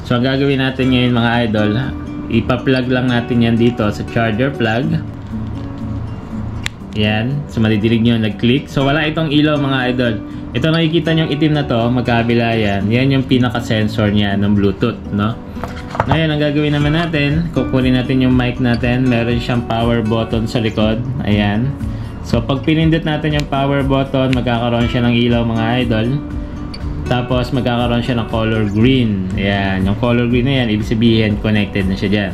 So, ang gagawin natin ngayon mga idol, ipa-plug lang natin yan dito sa charger plug. Yan. So, madidinig nyo, nag-click. So, wala itong ilaw mga idol. Ito nakikita nyo itim na to, magkabila yan. Yan yung pinaka-sensor niya ng Bluetooth, no? Ngayon, ang gagawin naman natin, kukunin natin yung mic natin. Meron siyang power button sa likod. Ayan. So, pag pinindot natin yung power button, magkakaroon siya ng ilaw mga idol. Tapos, magkakaroon siya ng color green. Ayan. Yung color green na yan, ibig sabihin, connected na siya dyan.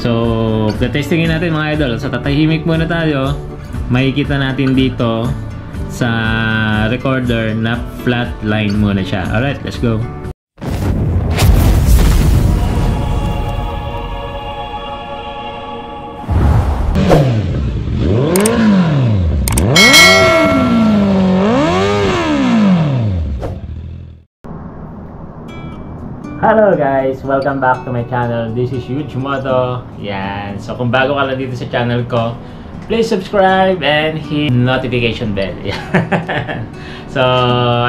So, testingin natin mga idol. So, tatahimik muna tayo. Makikita natin dito sa recorder na flat line muna siya. Alright, let's go. Hello guys! Welcome back to my channel. This is Yuji Moto. Yan. So kung bago ka lang dito sa channel ko, please subscribe and hit notification bell. So,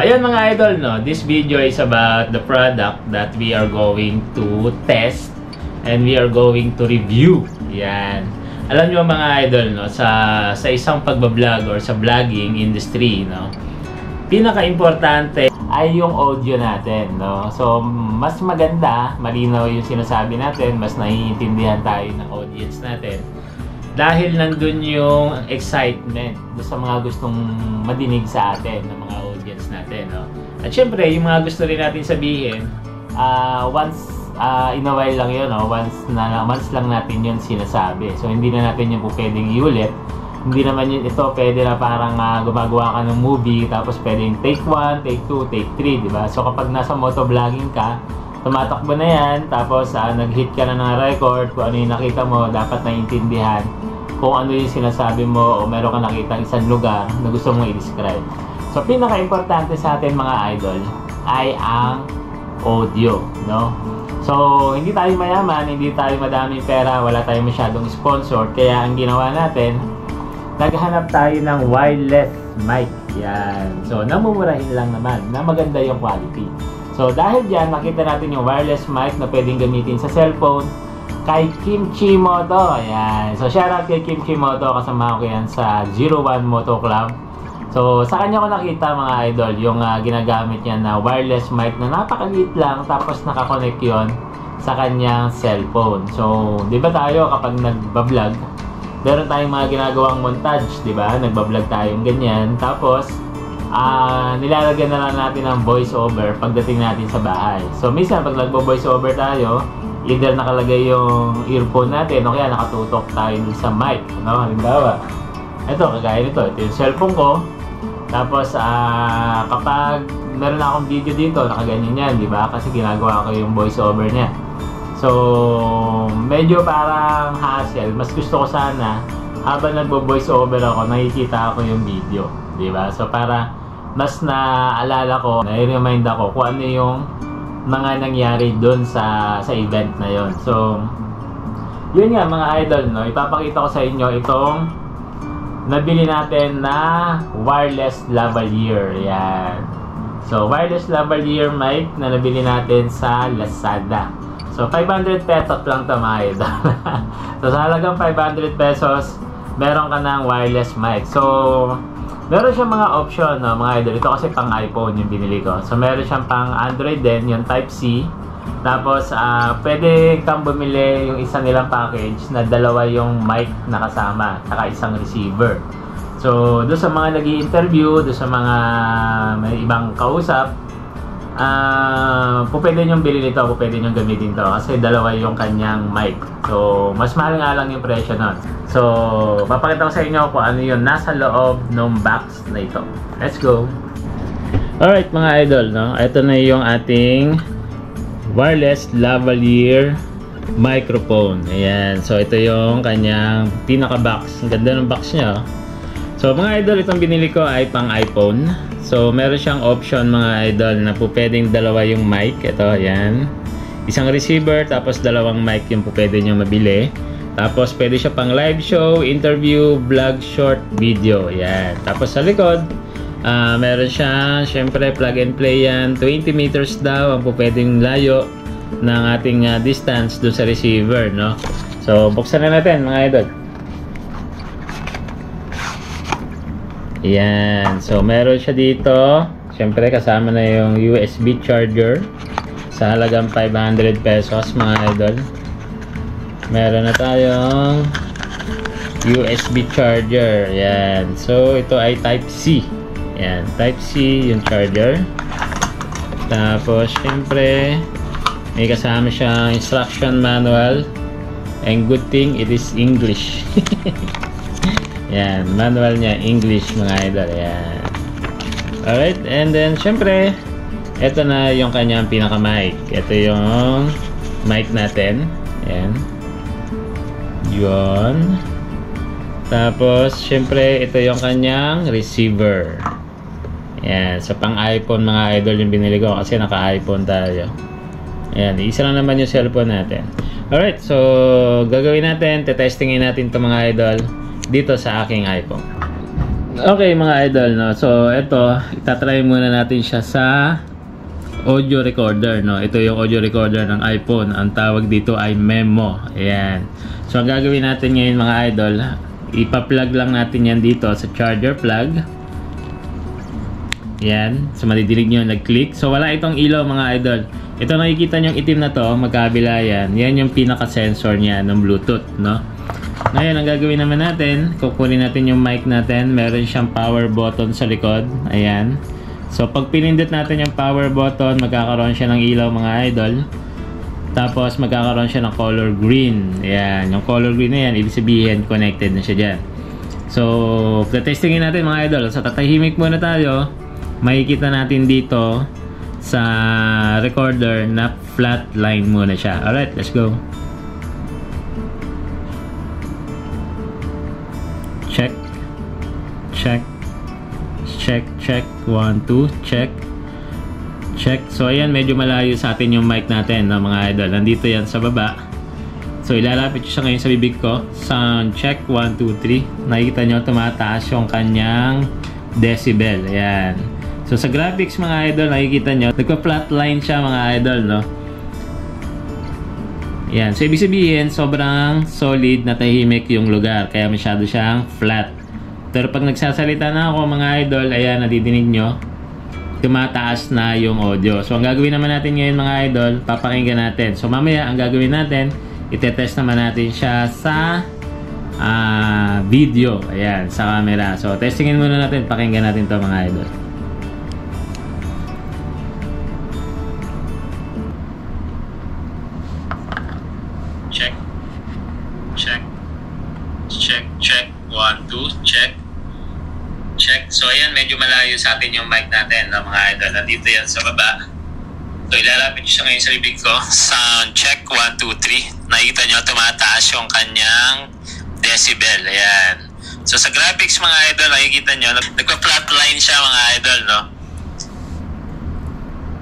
ayun mga idol, no? This video is about the product that we are going to test and we are going to review. Yan. Alam nyo mga idol, no? Sa isang pagbablog or sa vlogging industry, no? Pinaka-importante ay yung audio natin, no? So, mas maganda, malinaw yung sinasabi natin, mas naiintindihan tayo ng audience natin. Dahil nandun yung excitement sa mga gustong madinig sa atin ng mga audience natin, no? At syempre, yung mga gusto rin natin sabihin, once in a while lang yun, no? Once lang natin yun sinasabi. So, hindi na natin yung pwedeng iulit. Hindi naman yun, ito pwede na parang gumagawa ka ng movie, tapos pwedeng take 1, take 2, take 3, diba? So, kapag nasa motovlogging ka, tumatakbo na yan, tapos nag-hit ka na ng record, kung ano yung nakita mo, dapat naiintindihan kung ano yung sinasabi mo o meron ka nakita isang lugar na gusto mong i-describe. So, pinaka-importante sa atin mga idol ay ang audio, no? So, hindi tayo mayaman, hindi tayo madaming pera, wala tayong masyadong sponsor, kaya ang ginawa natin, naghanap tayo ng wireless mic. Yan. So, namumurahin lang naman na maganda yung quality. So, dahil dyan, nakita natin yung wireless mic na pwedeng gamitin sa cellphone kay Kimchi Moto. Ayan. So, shoutout kay Kimchi Moto. Kasama ko yan sa 01 Moto Club. So, sa kanya ko nakita mga idol yung ginagamit niya na wireless mic na napakaliit lang tapos nakakonect yon sa kanyang cellphone. So, di ba tayo kapag nagbablog, meron tayong mga ginagawang montage, di ba? Nagbablog tayong ganyan. Tapos, nilalagyan na lang natin ng voice over pagdating natin sa bahay. So, minsan pag nagbo-voice over tayo, either nakalagay yung earphone natin o kaya nakatutok tayo sa mic, no? Halimbawa, ito, kagaya nito, ito yung cellphone ko. Tapos, kapag meron na akong video dito, nakaganyan yan, di ba? Kasi ginagawa ko yung voice over niya. So, medyo parang hassle. Mas gusto ko sana, habang nagbo-voice over ako, nakikita ako yung video, di ba? So, para mas naalala ko, nai-remind ako kung ano yung mga nangyari doon sa event na yon. So, yun nga mga idol, no? Ipapakita ko sa inyo itong nabili natin na wireless lavalier. Yan. So, wireless lavalier mic na nabili natin sa Lazada. So, 500 pesos lang ito mga idol. So, sa halagang 500 pesos, meron ka ng wireless mic. So, meron siyang mga option, no, mga idol. Ito kasi pang iPhone yung binili ko. So, meron siyang pang Android din, yung Type-C. Tapos, pwede kang bumili yung isa nilang package na dalawa yung mic na kasama, saka isang receiver. So, doon sa mga nag-i-interview, doon sa mga may ibang kausap, pwede nyo bilhin ito, pwede nyo gamitin ito kasi dalawa yung kanyang mic. So, mas mahal nga lang yung presyo nun. So, papakita ko sa inyo kung ano yung nasa loob ng box na ito. Let's go! Alright mga idol, no? Ito na yung ating wireless lavalier microphone. Ayan. So, ito yung kanyang pinaka-box. Ang ganda ng box niya. So, mga idol, itong binili ko ay pang iPhone. So, meron siyang option mga idol na po pwedeng dalawa yung mic. Ito, ayan. Isang receiver, tapos dalawang mic yung po pwede nyo mabili. Tapos, pwede siya pang live show, interview, vlog, short video. Ayan. Tapos, sa likod, meron siya, syempre, plug and play yan. 20 meters daw ang po pwedeng layo. ng ating distance do sa receiver, no? So buksan na natin mga idol. Yan, so meron siya dito. Siyempre kasama na yung USB charger sa halagang 500 pesos mga idol. Meron na tayong USB charger. Yan, so ito ay type C. Yan, type C yung charger. Tapos siyempre may kasama siyang instruction manual, and good thing it is English. Yan, manual niya English mga idol. Yan. Alright, and then syempre ito na yung kanyang pinaka mic. Ito yung mic natin. Yan. Yun. Tapos syempre ito yung kanyang receiver. Yan, sa pang iPhone mga idol yung binili ko kasi naka iPhone tayo. Ayan, isa lang naman yung cellphone natin. Alright, so gagawin natin, tetestingin natin ito mga idol dito sa aking iPhone. Okay mga idol, no? So ito, itatry muna natin siya sa audio recorder, no? Ito yung audio recorder ng iPhone. Ang tawag dito ay Memo. Ayan. So ang gagawin natin ngayon mga idol, ipa-plug lang natin yan dito sa charger plug. Yan, so madidinig nyo nag-click. So wala itong ilaw mga idol. Ito nakikita nyo yung itim na to, magkabila yan. Yan yung pinaka-sensor niya ng Bluetooth, no? Ngayon, ang gagawin naman natin, kukunin natin yung mic natin. Meron siyang power button sa likod. Ayan. So pag pinindot natin yung power button, magkakaroon siya ng ilaw mga idol. Tapos magkakaroon siya ng color green. Ayan, yung color green na yan, ibig sabihin connected na siya dyan. So, testingin natin mga idol. So tatahimik muna tayo. Makikita natin dito sa recorder na flat line muna siya. Alright, let's go. Check. Check. Check, check. 1, 2, check. Check. So ayan, medyo malayo sa atin yung mic natin, no, mga idol. Nandito yan sa baba. So ilalapit siya ngayon sa bibig ko. Sound check. 1, 2, 3. Nakikita nyo, tumataas yung kanyang decibel. Ayan. So sa graphics mga idol, nakikita nyo, nagpa-flatline siya mga idol, no? Yan. So ibig sabihin, sobrang solid na tahimik yung lugar. Kaya masyado siyang flat. Pero pag nagsasalita na ako mga idol, ayan, nadidinig nyo, tumataas na yung audio. So ang gagawin naman natin ngayon mga idol, papakinggan natin. So mamaya, ang gagawin natin, itetest naman natin siya sa video. Ayan, sa camera. So testingin muna natin, pakinggan natin to mga idol. Check. Check. Check, check. 1, 2, check. Check. So ayan, medyo malayo sa atin yung mic natin, no, mga idol. Nandito yan sa baba. So ilalapit siya ngayon sa bibig ko. Sound check. 1, 2, 3. Nakikita nyo, tumataas yung kanyang decibel. Ayan. So sa graphics mga idol, nakikita nyo, nagpa-flatline siya mga idol, no?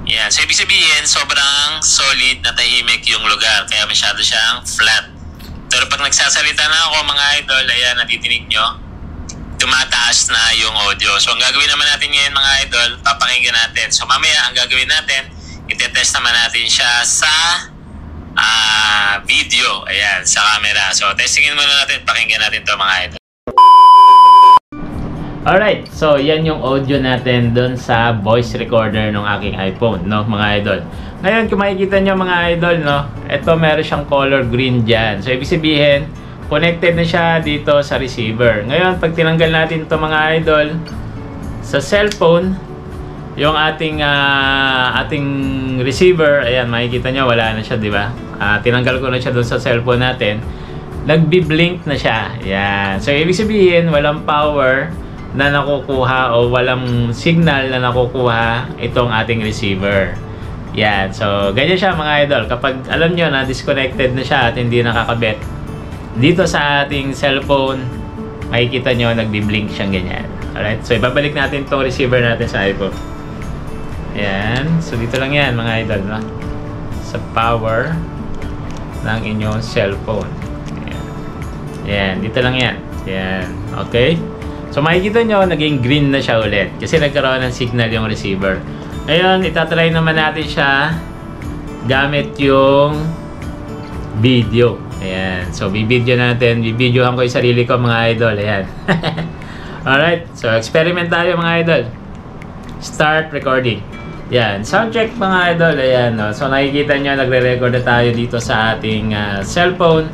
Yan. So, ibig sabihin, sobrang solid na tahimik yung lugar. Kaya masyado siyang flat. Pero pag nagsasalita na ako, mga idol, ayan, natidinig nyo, tumataas na yung audio. So, ang gagawin naman natin ngayon, mga idol, papakinggan natin. So, mamaya, ang gagawin natin, itetest naman natin siya sa video. Ayan, sa camera. So, testingin muna natin, pakinggan natin to mga idol. Alright, so yan yung audio natin dun sa voice recorder ng aking iPhone, no, mga idol. Ngayon, kung makikita nyo mga idol, no, ito meron siyang color green dyan. So, ibig sabihin, connected na siya dito sa receiver. Ngayon, pag tinanggal natin ito mga idol, sa cellphone, yung ating receiver, ayan, makikita nyo, wala na siya, di ba? Tinanggal ko na siya dun sa cellphone natin. Nagbi-blink na siya. Ayan. So, ibig sabihin, walang power na nakukuha o walang signal na nakukuha itong ating receiver. Yan. So, ganyan siya mga idol. Kapag alam nyo na disconnected na siya at hindi nakakabit dito sa ating cellphone, makikita nyo nagbi-blink siyang ganyan. Alright? So, ibabalik natin itong receiver natin sa iPhone. Yan. So, dito lang yan mga idol, no? Sa power ng inyong cellphone. Yan. Yan. Dito lang yan. Yan. Okay? So makikita nyo, naging green na siya ulit kasi nagkaroon ng signal yung receiver. Ngayon, itatry naman natin siya gamit yung video. Ayan. So, bibidyohan ko yung sarili ko mga idol. Ayan. Alright. So, experiment tayo mga idol. Start recording. Ayan. Sound check mga idol. Ayan. No? So, nakikita nyo, nagre-record na tayo dito sa ating cellphone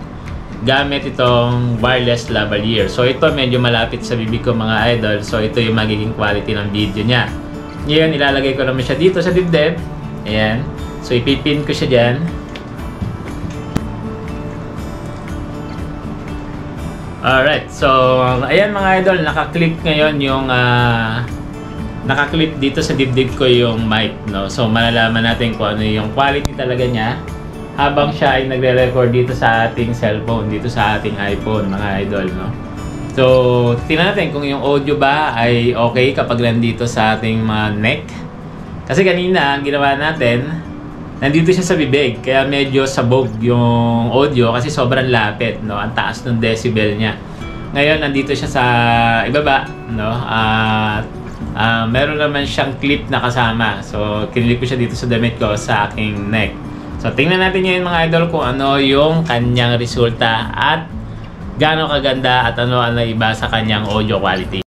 gamit itong wireless lavalier. So, ito medyo malapit sa bibig ko mga idol. So, ito yung magiging quality ng video niya. Ngayon, ilalagay ko naman siya dito sa dibdib. Ayan. So, ipipin ko siya dyan. Alright, so ayan mga idol, naka-clip ngayon yung naka-clip dito sa dibdib ko yung mic, no? So malalaman natin kung ano yung quality talaga niya habang siya ay nagre-record dito sa ating cellphone, dito sa ating iPhone mga idol, no? So tingnan natin kung yung audio ba ay okay kapag nandito sa ating neck. Kasi kanina ang ginawa natin, nandito siya sa bibig, kaya medyo sabog yung audio kasi sobrang lapit, no? Ang taas ng decibel niya. Ngayon, nandito siya sa ibaba, no? Meron naman siyang clip na kasama. So, kinlip ko siya dito sa damit ko sa aking neck. So, tingnan natin ngayon mga idol kung ano yung kanyang resulta at gaano kaganda at ano ang naiba sa kanyang audio quality.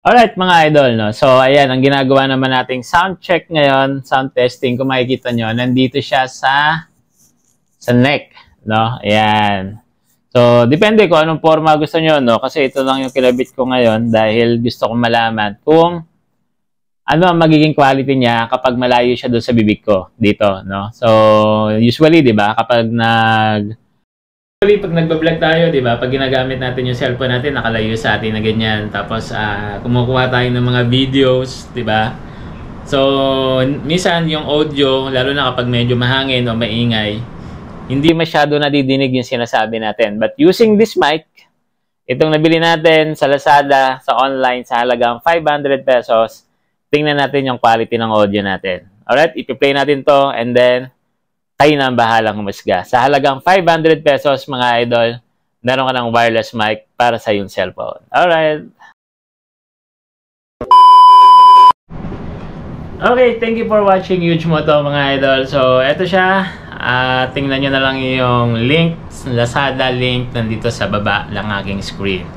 Alright mga idol, no? So ayan, ang ginagawa naman nating sound check ngayon, sound testing, kung makikita nyo, nandito siya sa neck, no? Ayan. So, depende kung anong forma gusto nyo, no? Kasi ito lang yung kinabit ko ngayon dahil gusto kong malaman kung ano ang magiging quality niya kapag malayo siya doon sa bibig ko, dito, no? So, usually, di ba, kapag pag nagbablog tayo, di ba? Pag ginagamit natin yung cellphone natin, nakalayo sa atin na ganyan. Tapos, kumukuha tayo ng mga videos, di ba? So, minsan yung audio, lalo na kapag medyo mahangin o maingay, hindi masyado nadidinig yung sinasabi natin. But using this mic, itong nabili natin sa Lazada, sa online, sa halagang 500 pesos, tingnan natin yung quality ng audio natin. Alright, ipi-play natin to and then kayo na ang bahalang humusga. Sa halagang 500 pesos, mga idol, meron ka ng wireless mic para sa iyong cellphone. Alright. Okay, thank you for watching Huge Moto, mga idol. So, eto siya. Tingnan nyo na lang yung link, Lazada link, nandito sa baba ng aking screen.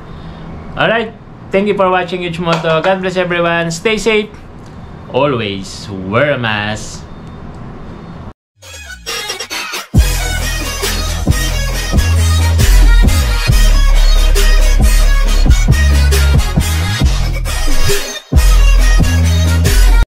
Alright, thank you for watching Huge Moto. God bless everyone. Stay safe. Always wear a mask.